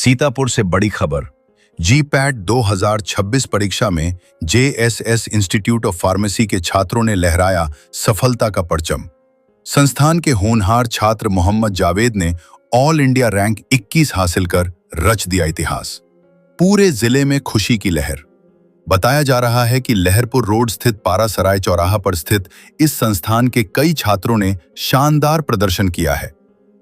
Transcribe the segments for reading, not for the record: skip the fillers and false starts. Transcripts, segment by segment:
सीतापुर से बड़ी खबर। जीपैट 2026 परीक्षा में जेएसएस इंस्टीट्यूट ऑफ फार्मेसी के छात्रों ने लहराया सफलता का परचम। संस्थान के होनहार छात्र मोहम्मद जावेद ने ऑल इंडिया रैंक 21 हासिल कर रच दिया इतिहास। पूरे जिले में खुशी की लहर। बताया जा रहा है कि लहरपुर रोड स्थित पारासराय चौराहा पर स्थित इस संस्थान के कई छात्रों ने शानदार प्रदर्शन किया है।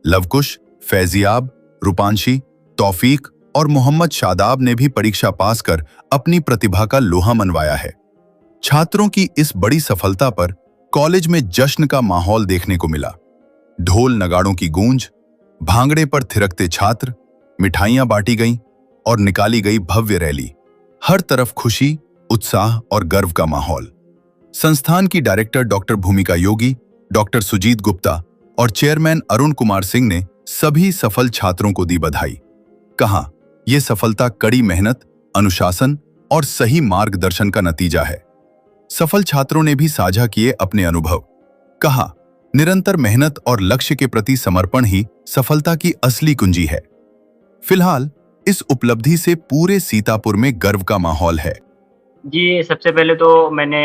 लवकुश, फैजियाब, रूपांशी, तौफीक और मोहम्मद शादाब ने भी परीक्षा पास कर अपनी प्रतिभा का लोहा मनवाया है। छात्रों की इस बड़ी सफलता पर कॉलेज में जश्न का माहौल देखने को मिला। ढोल नगाड़ों की गूंज, भांगड़े पर थिरकते छात्र, मिठाइयां बांटी गईं और निकाली गई भव्य रैली। हर तरफ खुशी, उत्साह और गर्व का माहौल। संस्थान की डायरेक्टर डॉक्टर भूमिका योगी, डॉक्टर सुजीत गुप्ता और चेयरमैन अरुण कुमार सिंह ने सभी सफल छात्रों को दी बधाई। कहा, यह सफलता कड़ी मेहनत, अनुशासन और सही मार्गदर्शन का नतीजा है। सफल छात्रों ने भी साझा किए अपने अनुभव। कहा, निरंतर मेहनत और लक्ष्य के प्रति समर्पण ही सफलता की असली कुंजी है। फिलहाल इस उपलब्धि से पूरे सीतापुर में गर्व का माहौल है। जी, सबसे पहले तो मैंने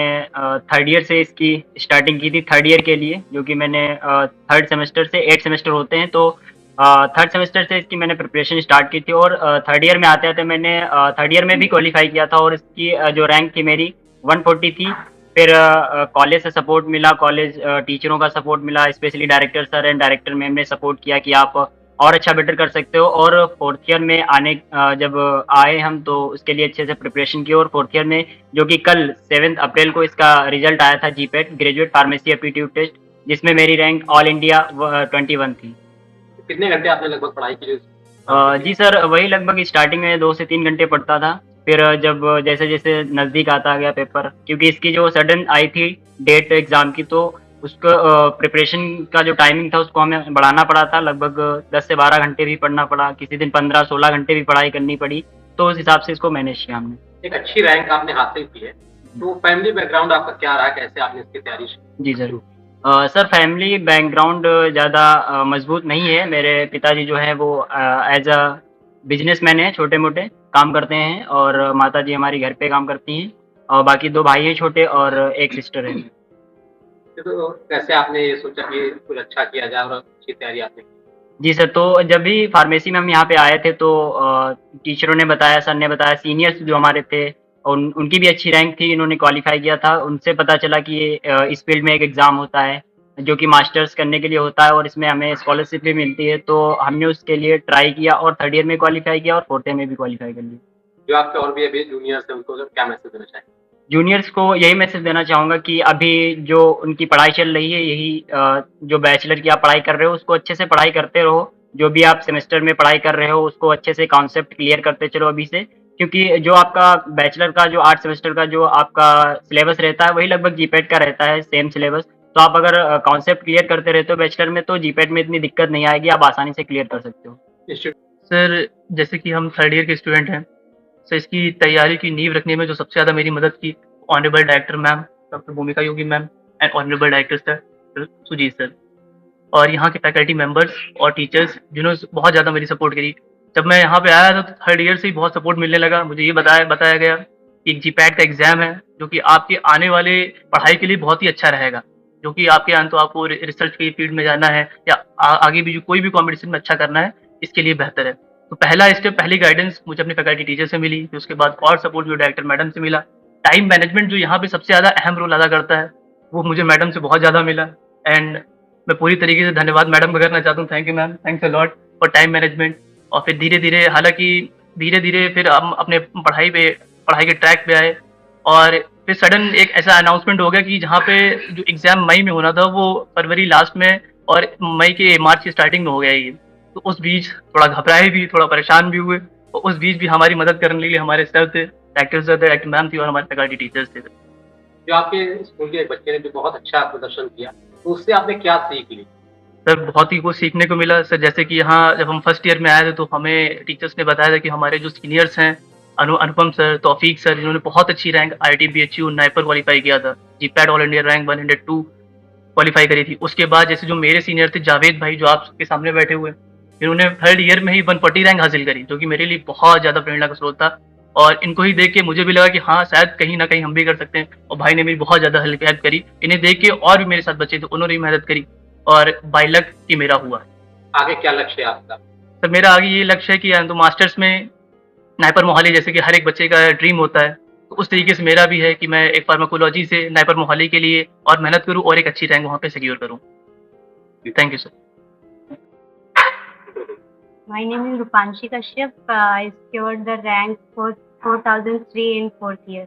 थर्ड ईयर से इसकी स्टार्टिंग की थी, थर्ड ईयर के लिए, जो कि मैंने थर्ड सेमेस्टर से 8 सेमेस्टर होते हैं, तो थर्ड सेमेस्टर से इसकी मैंने प्रिपरेशन स्टार्ट की थी और थर्ड ईयर में आते-आते मैंने थर्ड ईयर में भी क्वालिफ़ाई किया था और इसकी जो रैंक थी मेरी 140 थी। फिर कॉलेज से सपोर्ट मिला, कॉलेज टीचरों का सपोर्ट मिला, specially director sir and director ma'am ने सपोर्ट किया कि आप और अच्छा बेटर कर सकते हो और फोर्थ ईयर में जब आए हम तो उसके लिए अच्छे से प्रिपरेशन की और फोर्थ ईयर में जो कि कल 7 अप्रैल को इसका रिजल्ट आया था GPAT graduate pharmacy aptitude test, जिसमें मेरी रैंक ऑल इंडिया 21 थी। कितने घंटे आपने लगभग पढ़ाई की? जी सर, वही लगभग स्टार्टिंग में 2 से 3 घंटे पढ़ता था। फिर जब जैसे-जैसे नज़दीक आता गया पेपर, क्योंकि इसकी जो सडन आई थी डेट एग्ज़ाम की, तो उसको प्रिपरेशन का जो टाइमिंग था उसको हमें बढ़ाना पड़ा था। लगभग 10 से 12 घंटे भी पढ़ना पड़ा, किसी दिन 15-16 घंटे भी पढ़ाई करनी पड़ी, तो उस हिसाब से इसको मैनेज किया हमने। एक अच्छी रैंक आपने हासिल की है, तो फैमिली बैकग्राउंड आपका क्या रहा? कैसे आपने इसकी तैयारी जी ज़रूर। सर, फैमिली बैकग्राउंड ज़्यादा मज़बूत नहीं है। मेरे पिताजी जो हैं वो एज़ अ बिज़नेसमैन हैं, छोटे-मोटे काम करते हैं और माताजी हमारी घर पे काम करती हैं और बाकी 2 भाई हैं छोटे और 1 सिस्टर है। तो कैसे आपने ये सोचा कि कुछ अच्छा किया जाए और अच्छी तैयारी आपने की? जी सर, तो जब भी फार्मेसी में हम यहाँ पे आए थे तो टीचरों ने बताया, सर ने बताया, सीनियर्स जो हमारे थे उनकी भी अच्छी रैंक थी, इन्होंने क्वालिफ़ाई किया था। उनसे पता चला कि ये इस फ़ील्ड में एक एग्ज़ाम होता है, जो कि मास्टर्स करने के लिए होता है और इसमें हमें स्कॉलरशिप भी मिलती है, तो हमने उसके लिए ट्राई किया और थर्ड ईयर में क्वालिफ़ाई किया और फोर्थ ईयर में भी क्वालिफ़ाई कर लिया। जो आपके और भी अभी जूनियर्स हैं उनको क्या मैसेज देना चाहेंगे? जूनियर्स को यही मैसेज देना चाहूँगा कि अभी जो उनकी पढ़ाई चल रही है, यही जो बैचलर की आप पढ़ाई कर रहे हो, उसको अच्छे से पढ़ाई करते रहो। जो भी आप सेमेस्टर में पढ़ाई कर रहे हो, उसको अच्छे से कॉन्सेप्ट क्लियर करते चलो अभी से, क्योंकि जो आपका बैचलर का जो 8 सेमेस्टर का जो आपका सिलेबस रहता है, वही लगभग जीपैट का रहता है, सेम सिलेबस। तो आप अगर कॉन्सेप्ट क्लियर करते रहते हो बैचलर में, तो जीपैट में इतनी दिक्कत नहीं आएगी, आप आसानी से क्लियर कर सकते हो। सर, जैसे कि हम थर्ड ईयर के स्टूडेंट हैं, सो इसकी तैयारी की नींव रखने में जो सबसे ज़्यादा मेरी मदद की, honourable director ma'am, doctor Bhumika Yogi ma'am and honourable director sir Sujit sir और यहाँ के फैकल्टी मेंबर्स और टीचर्स, जिन्होंने बहुत ज़्यादा मेरी सपोर्ट करी। जब मैं यहाँ पे आया था तो थर्ड ईयर से ही बहुत सपोर्ट मिलने लगा। मुझे ये बताया गया कि एक जीपैट का एग्ज़ाम है, जो कि आपके आने वाले पढ़ाई के लिए बहुत ही अच्छा रहेगा, जो कि आपके अंत तो आपको रिसर्च की फील्ड में जाना है या आगे भी जो कोई भी कॉम्पिटिशन में अच्छा करना है, इसके लिए बेहतर है। तो पहला स्टेप, पहली गाइडेंस मुझे अपने फैकल्टी टीचर से मिली, फिर उसके बाद और सपोर्ट जो डायरेक्टर मैडम से मिला। टाइम मैनेजमेंट जो यहाँ पे सबसे ज़्यादा अहम रोल अदा करता है, वो मुझे मैडम से बहुत ज़्यादा मिला एंड मैं पूरी तरीके से धन्यवाद मैडम का करना चाहता हूँ। Thank you ma'am, thanks a lot for time management. और फिर धीरे-धीरे फिर हम अपने पढ़ाई के ट्रैक पे आए और फिर सडन एक ऐसा अनाउंसमेंट हो गया कि जहाँ पे जो एग्ज़ाम मई में होना था, वो फरवरी लास्ट में और मार्च की स्टार्टिंग में हो गया ये। तो उस बीच थोड़ा घबराए भी, थोड़ा परेशान भी हुए और उस बीच भी हमारी मदद करने के लिए हमारे सर थे, डायरेक्टर सर थे, डायरेक्टर मैम थी और हमारे फैकल्टी टीचर्स थे। जो आपके स्कूल के एक बच्चे ने जो बहुत अच्छा प्रदर्शन किया, तो उससे आपने क्या सीख ली? सर, बहुत ही कुछ सीखने को मिला सर। जैसे कि यहाँ जब हम फर्स्ट ईयर में आए थे तो हमें टीचर्स ने बताया था कि हमारे जो सीनियर्स हैं, अनुपम सर, तौफीक सर, जिन्होंने बहुत अच्छी rank IIT BHU NIPER qualify किया था, GPAT all India rank 102 qualify करी थी। उसके बाद जैसे जो मेरे सीनियर थे जावेद भाई, जो आपके सामने बैठे हुए, इन्होंने थर्ड ईयर में ही 140 रैंक हासिल करी, जो कि मेरे लिए बहुत ज़्यादा प्रेरणा का स्रोत था। और इनको ही देख के मुझे भी लगा कि हाँ, शायद कहीं न कहीं हम भी कर सकते हैं, और भाई ने मेरी बहुत ज़्यादा हेल्प करी। इन्हें देख के और भी मेरे साथ बच्चे थे, उन्होंने भी मेहनत करी, और बाय लक कि मेरा हुआ। आगे क्या लक्ष्य है आपका? सर, मेरा आगे ये लक्ष्य है कि या तो मास्टर्स में नाइपर मोहाली, जैसे कि हर एक बच्चे का ड्रीम होता है, तो उस तरीके से मेरा भी है कि मैं एक फार्माकोलॉजी से नाइपर मोहाली के लिए और मेहनत करूँ और एक अच्छी रैंक वहाँ पे सिक्योर करूँ। Thank you sir. My name is Rupanshi Kashyap. I secured the rank for 4003 in 4th year.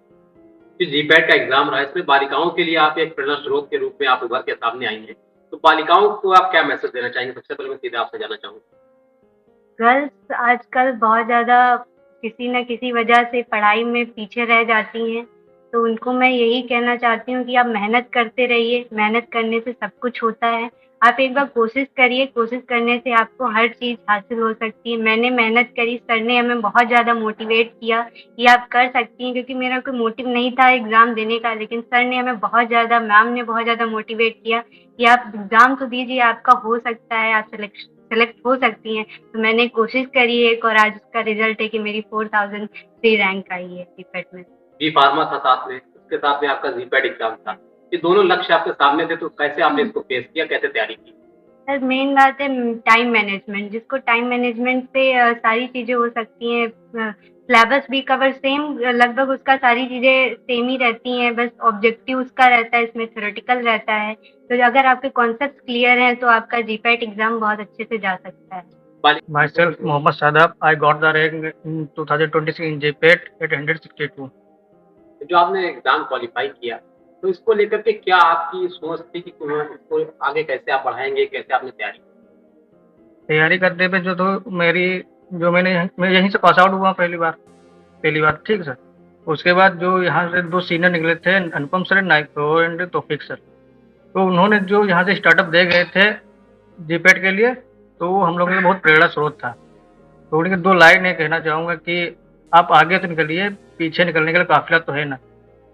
जो जीपैट का एग्जाम रहा है, इसमें बालिकाओं के लिए आप एक प्रेरणा स्रोत के रूप में आप उभर के सामने आई हैं। तो बालिकाओं को आप क्या मैसेज देना चाहेंगे? सबसे पहले मैं सीधे आपसे जानना चाहूँगा। गर्ल्स आजकल बहुत ज़्यादा किसी न किसी वजह से पढ़ाई में पीछे रह जाती हैं, तो उनको मैं यही कहना चाहती हूँ कि आप मेहनत करते रहिए, मेहनत करने से सब कुछ होता है। आप एक बार कोशिश करिए, कोशिश करने से आपको हर चीज़ हासिल हो सकती है। मैंने मेहनत करी, सर ने हमें बहुत ज़्यादा मोटिवेट किया कि आप कर सकती हैं, क्योंकि मेरा कोई मोटिव नहीं था एग्ज़ाम देने का, लेकिन सर ने हमें बहुत ज़्यादा, मैम ने बहुत ज़्यादा मोटिवेट किया कि आप एग्ज़ाम तो दीजिए, आपका हो सकता है, आप सेलेक्ट हो सकती हैं। तो मैंने कोशिश करी एक, और आज उसका रिजल्ट है कि मेरी 4003 रैंक आई है जीपैट में। बी फार्मा था साथ में, उसके साथ में आपका जीपैट एग्जाम था। ये दोनों लक्ष्य आपके सामने थे, तो कैसे आपने इसको फेस किया, कैसे तैयारी की? सर, मेन बात है टाइम मैनेजमेंट। जिसको टाइम मैनेजमेंट से सारी चीज़ें हो सकती हैं। सिलेबस भी कवर सेम, लगभग उसका सारी चीज़ें सेम ही रहती हैं, बस ऑब्जेक्टिव उसका रहता है, इसमें थ्योरेटिकल रहता है। तो अगर आपके कॉन्सेप्ट क्लियर हैं तो आपका जीपैट एग्ज़ाम बहुत अच्छे से जा सकता है। Myself, Mohammad Sadab. I got the rank in 2026 in JPET at 162. जो आपने एग्जाम क्वालिफाई किया, तो इसको लेकर के क्या आपकी सोच थी कि इसको आगे कैसे आप बढ़ाएंगे, कैसे आपने तैयारी की? तैयारी करने पे मैं यहीं से पास आउट हुआ पहली बार, ठीक है सर। उसके बाद जो यहाँ से 2 सीनियर निकले थे, अनुपम sir Naiko and Taufiq sir, तो उन्होंने जो यहाँ से स्टार्टअप दे गए थे जीपैट के लिए, तो वो हम लोगों के लिए बहुत प्रेरणा स्रोत था। तो उनकी 2 लाइन ये कहना चाहूँगा कि आप आगे तो निकलिए, पीछे निकलने के लिए काफिला तो है ना।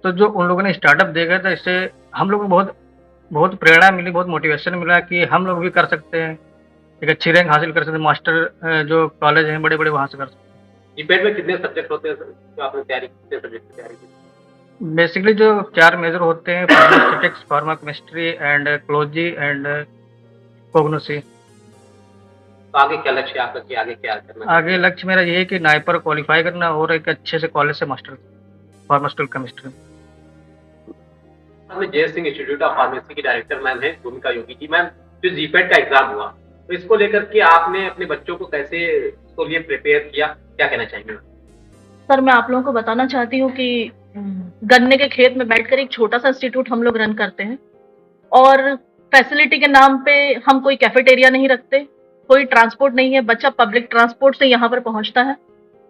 तो जो उन लोगों ने स्टार्टअप दे गए थे, इससे हम लोग को बहुत प्रेरणा मिली, बहुत मोटिवेशन मिला कि हम लोग भी कर सकते हैं, एक अच्छी रैंक हासिल कर सकते हैं, मास्टर जो कॉलेज हैं बड़े-बड़े वहाँ से कर सकते हैं। जीपैट में कितने सब्जेक्ट होते हैं सर? जो आपने तैयारी कितने सब्जेक्ट की तैयारी की? बेसिकली जो 4 मेजर होते हैं, फार्मास्यूटिक्स, फार्मा केमिस्ट्री एंड क्लोजी एंड कोग्नोसी। तो आगे क्या लक्ष्य है आपका कि आगे क्या करना है? आगे लक्ष्य मेरा ये है कि नाइपर क्वालिफाई करना और एक अच्छे से कॉलेज से मास्टर फार्मास्यूटिकल केमिस्ट्री। हमें जय सिंह इंस्टीट्यूट ऑफ फार्मेसी की डायरेक्टर मैम है भूमिका योगी जी। मैम, जो जीपैट का एग्जाम हुआ, तो इसको लेकर के आपने अपने बच्चों को कैसे इसको लिए प्रिपेयर किया, क्या कहना चाहेंगे? सर, मैं आप लोगों को बताना चाहती हूँ कि गन्ने के खेत में बैठकर एक छोटा सा इंस्टीट्यूट हम लोग रन करते हैं, और फैसिलिटी के नाम पे हम कोई कैफेटेरिया नहीं रखते, कोई ट्रांसपोर्ट नहीं है, बच्चा पब्लिक ट्रांसपोर्ट से यहाँ पर पहुंचता है।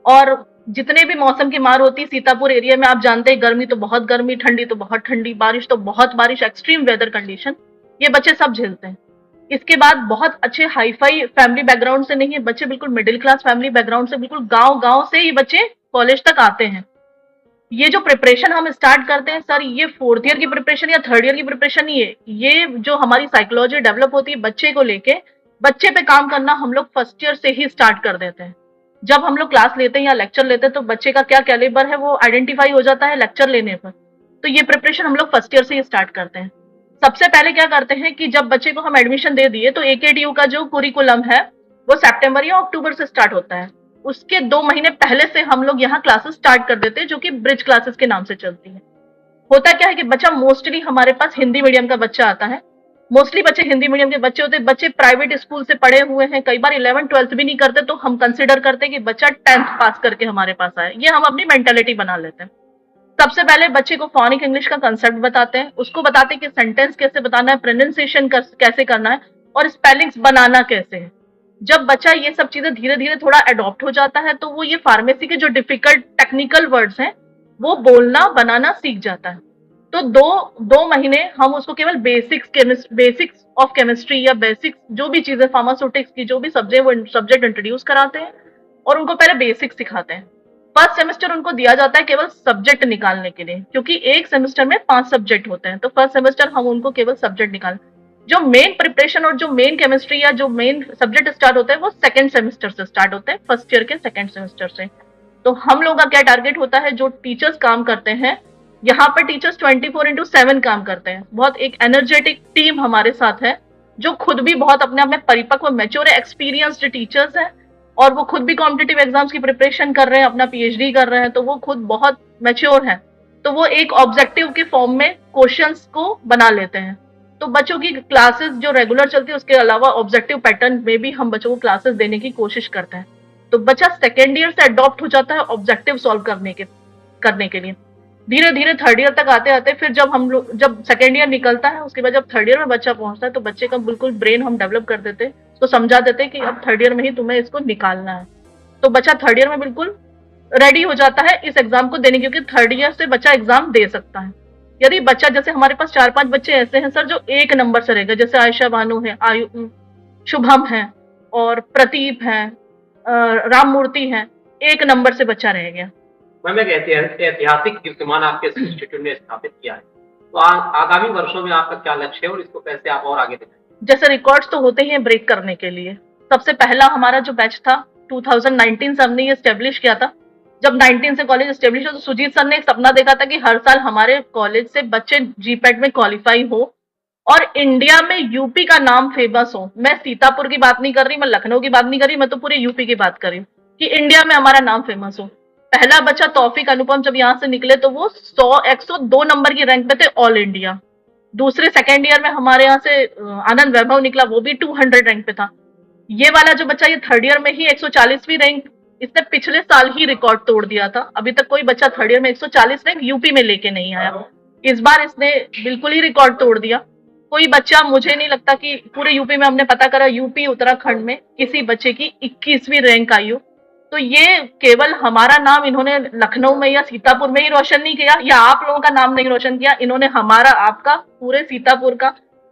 और जितने भी मौसम की मार होती है सीतापुर एरिया में, आप जानते हैं, गर्मी तो बहुत गर्मी, ठंडी तो बहुत ठंडी, बारिश तो बहुत बारिश, एक्सट्रीम वेदर कंडीशन, ये बच्चे सब झेलते हैं। इसके बाद बहुत अच्छे हाईफाई फैमिली बैकग्राउंड से नहीं है बच्चे, बिल्कुल मिडिल क्लास फैमिली बैकग्राउंड से, बिल्कुल गांव से ये बच्चे कॉलेज तक आते हैं। ये जो प्रिपरेशन हम स्टार्ट करते हैं सर, ये 4th ईयर की प्रिपरेशन या 3rd ईयर की प्रिपरेशन नहीं है। ये जो हमारी साइकोलॉजी डेवलप होती है बच्चे को लेके, बच्चे पे काम करना हम लोग 1st ईयर से ही स्टार्ट कर देते हैं। जब हम लोग क्लास लेते हैं या लेक्चर लेते हैं, तो बच्चे का क्या कैलिबर है वो आइडेंटिफाई हो जाता है लेक्चर लेने पर। तो ये प्रिपरेशन हम लोग 1st ईयर से ही स्टार्ट करते हैं। सबसे पहले क्या करते हैं कि जब बच्चे को हम एडमिशन दे दिए, तो AKTU का जो कुरिकुलम है वो सितंबर या अक्टूबर से स्टार्ट होता है। उसके 2 महीने पहले से हम लोग यहाँ क्लासेस स्टार्ट कर देते हैं, जो कि ब्रिज क्लासेस के नाम से चलती है। होता क्या है कि बच्चा मोस्टली हमारे पास हिंदी मीडियम का बच्चा आता है, मोस्टली बच्चे हिंदी मीडियम के बच्चे होते हैं। बच्चे प्राइवेट स्कूल से पढ़े हुए हैं, कई बार 11th 12th भी नहीं करते, तो हम कंसिडर करते हैं कि बच्चा 10th पास करके हमारे पास आए। ये हम अपनी मेंटालिटी बना लेते हैं। सबसे पहले बच्चे को फोनिक इंग्लिश का कंसेप्ट बताते हैं, उसको बताते हैं कि सेंटेंस कैसे बताना है, प्रोनाउंसिएशन कैसे करना है, और स्पेलिंग्स बनाना कैसे है। जब बच्चा ये सब चीजें धीरे धीरे थोड़ा अडॉप्ट हो जाता है, तो वो ये फार्मेसी के जो डिफिकल्ट टेक्निकल वर्ड्स हैं वो बोलना बनाना सीख जाता है। तो दो महीने हम उसको केवल बेसिक्स ऑफ केमिस्ट्री या बेसिक्स जो भी चीजें फार्मास्यूटिक्स की जो भी सब्जेक्ट इंट्रोड्यूस कराते हैं, और उनको पहले बेसिक्स सिखाते हैं। फर्स्ट सेमेस्टर उनको दिया जाता है केवल सब्जेक्ट निकालने के लिए, क्योंकि एक सेमेस्टर में 5 सब्जेक्ट होते हैं, तो फर्स्ट सेमेस्टर हम उनको केवल सब्जेक्ट निकाल। जो मेन प्रिपरेशन और जो मेन केमिस्ट्री या जो मेन सब्जेक्ट स्टार्ट होता है वो सेकेंड सेमेस्टर से स्टार्ट होते हैं, फर्स्ट ईयर के सेकेंड सेमेस्टर से। तो हम लोगों का क्या टारगेट होता है, जो टीचर्स काम करते हैं यहाँ पर, टीचर्स 24/7 काम करते हैं। बहुत एक एनर्जेटिक टीम हमारे साथ है, जो खुद भी बहुत अपने आप में परिपक्व, मैच्योर, एक्सपीरियंस्ड टीचर्स हैं, और वो खुद भी कॉम्पिटिटिव एग्जाम्स की प्रिपरेशन कर रहे हैं, अपना पीएचडी कर रहे हैं, तो वो खुद बहुत मैच्योर हैं। तो वो एक ऑब्जेक्टिव के फॉर्म में क्वेश्चंस को बना लेते हैं। तो बच्चों की क्लासेस जो रेगुलर चलती है, उसके अलावा ऑब्जेक्टिव पैटर्न में भी हम बच्चों को क्लासेस देने की कोशिश करते हैं। तो बच्चा सेकेंड ईयर से अडॉप्ट हो जाता है ऑब्जेक्टिव सॉल्व करने के लिए। धीरे धीरे थर्ड ईयर तक आते आते फिर जब सेकेंड ईयर निकलता है, उसके बाद जब थर्ड ईयर में बच्चा पहुंचता है, तो बच्चे का बिल्कुल ब्रेन हम डेवलप कर देते हैं, उसको समझा देते हैं कि अब थर्ड ईयर में ही तुम्हें इसको निकालना है। तो बच्चा थर्ड ईयर में बिल्कुल रेडी हो जाता है इस एग्जाम को देने, क्योंकि थर्ड ईयर से बच्चा एग्जाम दे सकता है। यदि बच्चा, जैसे हमारे पास 4-5 बच्चे ऐसे हैं सर जो 1 नंबर से रहेगा, जैसे आयशा बानो है, शुभम है और प्रदीप है, राम मूर्ति है, 1 नंबर से बच्चा रह गया। मैम, एक ऐतिहासिक कीर्तिमान आपके इंस्टीट्यूट ने स्थापित किया है, तो आगामी वर्षों में आपका क्या लक्ष्य है और इसको कैसे आप और आगे दिखाएंगे? जैसे रिकॉर्ड्स तो होते ही हैं ब्रेक करने के लिए। सबसे पहला हमारा जो बैच था 2019 से हमने ये स्टेब्लिश किया था। जब 19 से कॉलेज स्टेब्लिश हो, तो सुजीत सर ने एक सपना देखा था कि हर साल हमारे कॉलेज से बच्चे जीपैट में क्वालिफाई हो और इंडिया में यूपी का नाम फेमस हो। मैं सीतापुर की बात नहीं कर रही, मैं लखनऊ की बात नहीं कर रही, मैं तो पूरे यूपी की बात कर रही हूँ कि इंडिया में हमारा नाम फेमस हो। पहला बच्चा तौफीक अनुपम जब यहाँ से निकले तो वो 102 नंबर की रैंक पे थे ऑल इंडिया। दूसरे सेकेंड ईयर में हमारे यहाँ से आनंद वैभव निकला, वो भी 200 रैंक पे था। ये वाला जो बच्चा, ये थर्ड ईयर में ही 140वीं रैंक, इसने पिछले साल ही रिकॉर्ड तोड़ दिया था। अभी तक कोई बच्चा थर्ड ईयर में 140 रैंक यूपी में लेके नहीं आया। इस बार इसने बिल्कुल ही रिकॉर्ड तोड़ दिया। कोई बच्चा, मुझे नहीं लगता कि पूरे यूपी में, हमने पता करा यूपी उत्तराखंड में किसी बच्चे की 21वीं रैंक आई हो। तो ये केवल हमारा नाम इन्होंने लखनऊ में या सीतापुर में ही रोशन नहीं किया, या आप लोगों का नाम नहीं रोशन किया, इन्होंने हमारा, आपका, पूरे सीतापुर का,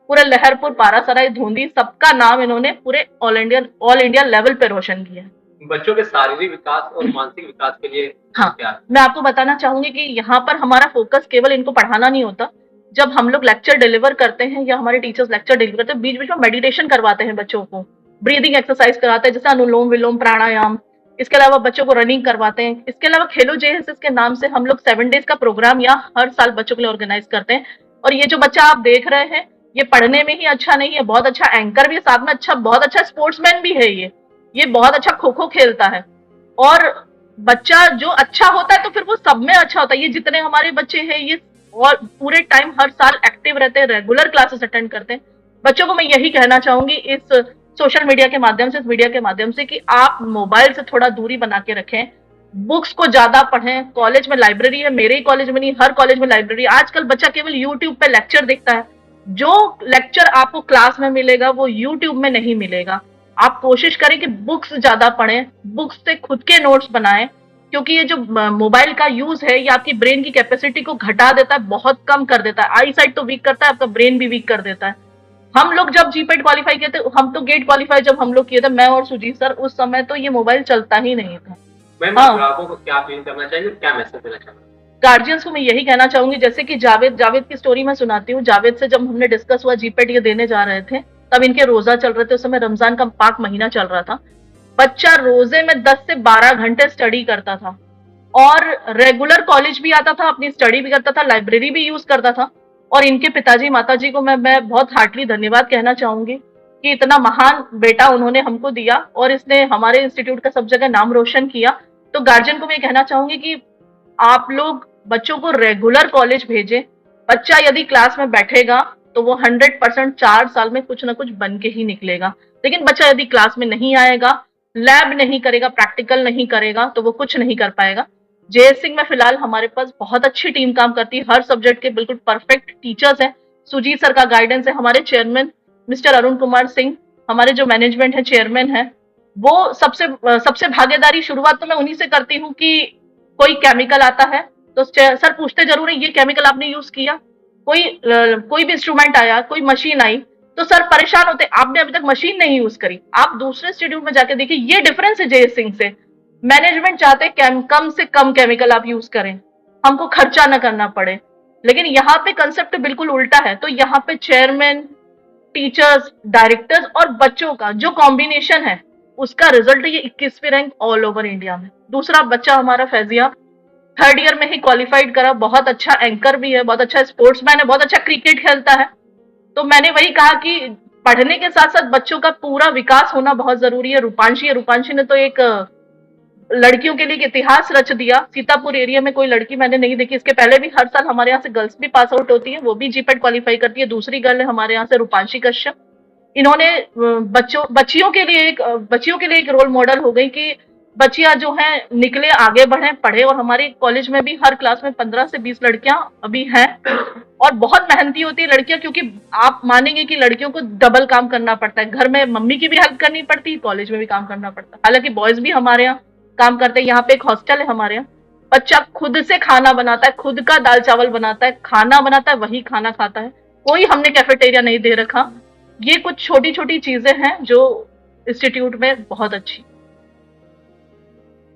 पूरे लहरपुर, पारासराय, धूंधी, सबका नाम इन्होंने पूरे ऑल इंडिया लेवल पे रोशन किया। बच्चों के शारीरिक विकास और मानसिक विकास के लिए हाँ, क्या? मैं आपको बताना चाहूंगी कि यहाँ पर हमारा फोकस केवल इनको पढ़ाना नहीं होता। जब हम लोग लेक्चर डिलीवर करते हैं या हमारे टीचर्स लेक्चर डिलीवर करते हैं, बीच बीच में मेडिटेशन करवाते हैं बच्चों को, ब्रीदिंग एक्सरसाइज कराते हैं, जैसे अनुलोम विलोम, प्राणायाम। इसके अलावा बच्चों को रनिंग करवाते हैं। इसके अलावा खेलो जेएसएस के नाम से हम लोग 7 डेज का प्रोग्राम या हर साल बच्चों के लिए ऑर्गेनाइज करते हैं। और ये जो बच्चा आप देख रहे हैं, ये पढ़ने में ही अच्छा नहीं है, बहुत अच्छा एंकर भी है, साथ में बहुत अच्छा स्पोर्ट्समैन भी है। ये बहुत अच्छा खो खो खेलता है। और बच्चा जो अच्छा होता है तो फिर वो सब में अच्छा होता है। ये जितने हमारे बच्चे हैं, ये और पूरे टाइम हर साल एक्टिव रहते हैं, रेगुलर क्लासेस अटेंड करते हैं। बच्चों को मैं यही कहना चाहूंगी इस सोशल मीडिया के माध्यम से, इस मीडिया के माध्यम से, कि आप मोबाइल से थोड़ा दूरी बना के रखें, बुक्स को ज्यादा पढ़ें। कॉलेज में लाइब्रेरी है, मेरे ही कॉलेज में नहीं, हर कॉलेज में लाइब्रेरी। आजकल बच्चा केवल यूट्यूब पे लेक्चर देखता है। जो लेक्चर आपको क्लास में मिलेगा वो यूट्यूब में नहीं मिलेगा। आप कोशिश करें कि बुक्स ज्यादा पढ़ें, बुक्स से खुद के नोट्स बनाएं, क्योंकि ये जो मोबाइल का यूज है, ये आपकी ब्रेन की कैपेसिटी को घटा देता है, बहुत कम कर देता है। आई साइट तो वीक करता है, आपका ब्रेन भी वीक कर देता है। हम लोग जब जीपेट क्वालिफाई किए थे, हम तो गेट क्वालिफाई जब हम लोग किए थे, मैं और सुजीत सर, उस समय तो ये मोबाइल चलता ही नहीं था। ग्राहकों को क्या अपील करना चाहिए, क्या मैसेज देना चाहिए? गार्जियंस को मैं यही कहना चाहूंगी, जैसे कि जावेद की स्टोरी मैं सुनाती हूँ। जावेद से जब हमने डिस्कस हुआ जीपेट ये देने जा रहे थे, तब इनके रोजा चल रहे थे। उस समय रमजान का पाक महीना चल रहा था। बच्चा रोजे में 10 से 12 घंटे स्टडी करता था और रेगुलर कॉलेज भी आता था, अपनी स्टडी भी करता था, लाइब्रेरी भी यूज करता था। और इनके पिताजी माताजी को मैं बहुत हार्टली धन्यवाद कहना चाहूंगी कि इतना महान बेटा उन्होंने हमको दिया और इसने हमारे इंस्टीट्यूट का सब जगह नाम रोशन किया। तो गार्जियन को मैं कहना चाहूंगी कि आप लोग बच्चों को रेगुलर कॉलेज भेजें। बच्चा यदि क्लास में बैठेगा तो वो 100% 4 साल में कुछ ना कुछ बन के ही निकलेगा। लेकिन बच्चा यदि क्लास में नहीं आएगा, लैब नहीं करेगा, प्रैक्टिकल नहीं करेगा, तो वो कुछ नहीं कर पाएगा। जेएस सिंह में फिलहाल हमारे पास बहुत अच्छी टीम काम करती है, हर सब्जेक्ट के बिल्कुल परफेक्ट टीचर्स हैं। सुजीत सर का गाइडेंस है, हमारे चेयरमैन मिस्टर अरुण कुमार सिंह, हमारे जो मैनेजमेंट है, चेयरमैन है, वो सबसे भागीदारी शुरुआत तो मैं उन्हीं से करती हूँ कि कोई केमिकल आता है तो सर पूछते जरूर है, ये केमिकल आपने यूज किया? कोई भी इंस्ट्रूमेंट आया, कोई मशीन आई, तो सर परेशान होते, आपने अभी तक मशीन नहीं यूज करी। आप दूसरे इंस्टीट्यूट में जाके देखिए, ये डिफरेंस है जेएस सिंह से। मैनेजमेंट चाहते कम से कम केमिकल आप यूज करें, हमको खर्चा ना करना पड़े, लेकिन यहाँ पे कंसेप्ट बिल्कुल उल्टा है। तो यहाँ पे चेयरमैन, टीचर्स, डायरेक्टर्स और बच्चों का जो कॉम्बिनेशन है, उसका रिजल्ट ये 21वीं रैंक ऑल ओवर इंडिया में। दूसरा बच्चा हमारा फैजिया 3rd ईयर में ही क्वालिफाइड करा, बहुत अच्छा एंकर भी है, बहुत अच्छा स्पोर्ट्समैन है, बहुत अच्छा क्रिकेट खेलता है। तो मैंने वही कहा कि पढ़ने के साथ साथ बच्चों का पूरा विकास होना बहुत जरूरी है। रूपांशी ने तो एक लड़कियों के लिए एक इतिहास रच दिया। सीतापुर एरिया में कोई लड़की मैंने नहीं देखी, इसके पहले भी हर साल हमारे यहाँ से गर्ल्स भी पास आउट होती है, वो भी जीपेट क्वालिफाई करती है। दूसरी गर्ल है हमारे यहाँ से रूपांशी कश्यप। इन्होंने बच्चियों के लिए एक रोल मॉडल हो गई कि बच्चियां जो हैं निकले, आगे बढ़े, पढ़े। और हमारे कॉलेज में भी हर क्लास में 15 से 20 लड़कियां अभी हैं और बहुत मेहनती होती है लड़कियां, क्योंकि आप मानेंगे कि लड़कियों को डबल काम करना पड़ता है। घर में मम्मी की भी हेल्प करनी पड़ती है, कॉलेज में भी काम करना पड़ता है। हालांकि बॉयज भी हमारे यहाँ काम करते हैं। यहाँ पे एक हॉस्टल है हमारे यहाँ, बच्चा खुद से खाना बनाता है, खुद का दाल चावल बनाता है, खाना बनाता है, वही खाना खाता है। कोई हमने कैफेटेरिया नहीं दे रखा। ये कुछ छोटी छोटी चीजें हैं जो इंस्टीट्यूट में बहुत अच्छी।